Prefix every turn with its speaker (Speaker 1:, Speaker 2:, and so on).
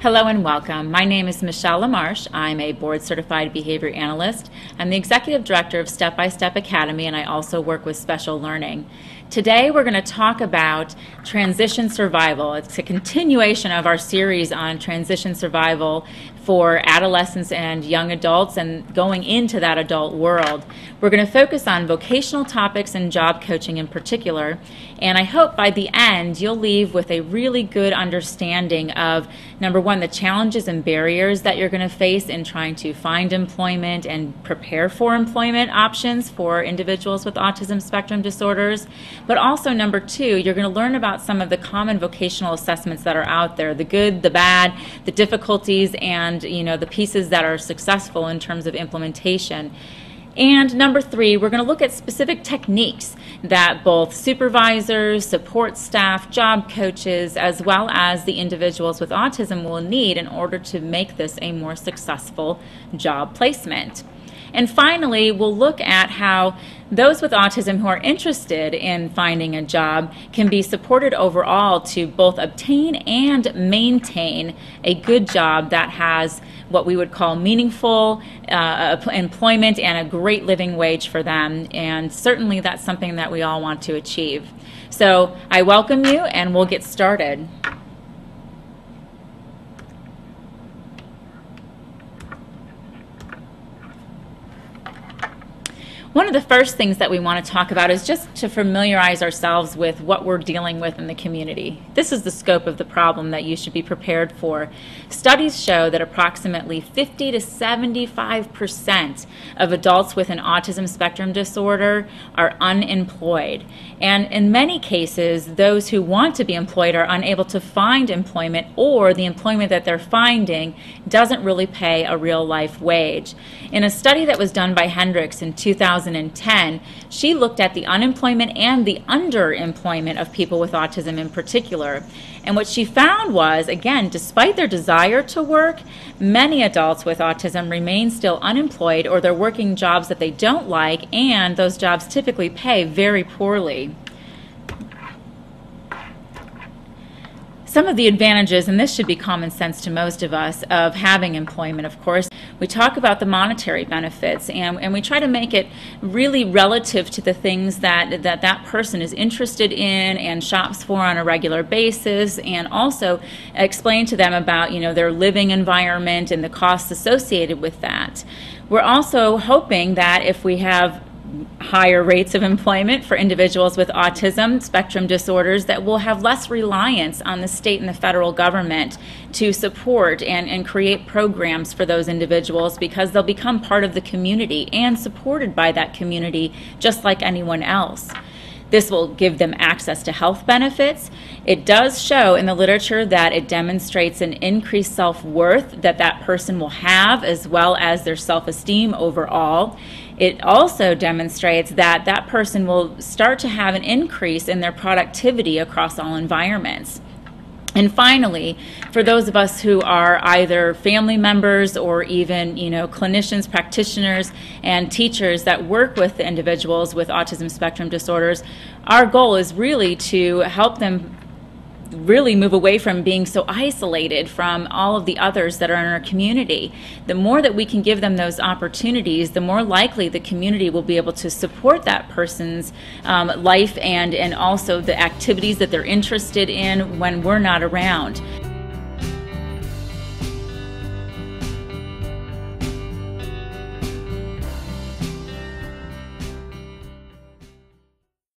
Speaker 1: Hello and welcome. My name is Michelle LaMarche. I'm a board-certified behavior analyst. I'm the executive director of Step by Step Academy, and I also work with special learning. Today we're going to talk about transition survival. It's a continuation of our series on transition survival for adolescents and young adults and going into that adult world. We're going to focus on vocational topics and job coaching in particular, and I hope by the end you'll leave with a really good understanding of, number one, the challenges and barriers that you're going to face in trying to find employment and prepare for employment options for individuals with autism spectrum disorders. But also, number two, you're going to learn about some of the common vocational assessments that are out there, the good, the bad, the difficulties, and the pieces that are successful in terms of implementation. And number three, we're going to look at specific techniques that both supervisors, support staff, job coaches, as well as the individuals with autism will need in order to make this a more successful job placement. And finally, we'll look at how those with autism who are interested in finding a job can be supported overall to both obtain and maintain a good job that has what we would call meaningful employment and a great living wage for them. And certainly that's something that we all want to achieve. So I welcome you, and we'll get started. One of the first things that we want to talk about is just to familiarize ourselves with what we're dealing with in the community. This is the scope of the problem that you should be prepared for. Studies show that approximately 50 to 75% of adults with an autism spectrum disorder are unemployed. And in many cases, those who want to be employed are unable to find employment, or the employment that they're finding doesn't really pay a real life wage. In a study that was done by Hendricks in 2010, she looked at the unemployment and the underemployment of people with autism in particular. And what she found was, again, despite their desire to work, many adults with autism remain still unemployed, or they're working jobs that they don't like, and those jobs typically pay very poorly. Some of the advantages, and this should be common sense to most of us, of having employment, of course. We talk about the monetary benefits, and we try to make it really relative to the things that person is interested in and shops for on a regular basis, and also explain to them about their living environment and the costs associated with that. We're also hoping that if we have higher rates of employment for individuals with autism spectrum disorders, that we'll have less reliance on the state and the federal government to support and create programs for those individuals, because they'll become part of the community and supported by that community just like anyone else. This will give them access to health benefits. It does show in the literature that it demonstrates an increased self-worth that person will have, as well as their self-esteem overall. It also demonstrates that person will start to have an increase in their productivity across all environments. And finally, for those of us who are either family members or even clinicians, practitioners, and teachers that work with individuals with autism spectrum disorders, our goal is really to help them really move away from being so isolated from all of the others that are in our community. The more that we can give them those opportunities, the more likely the community will be able to support that person's life and also the activities that they're interested in when we're not around.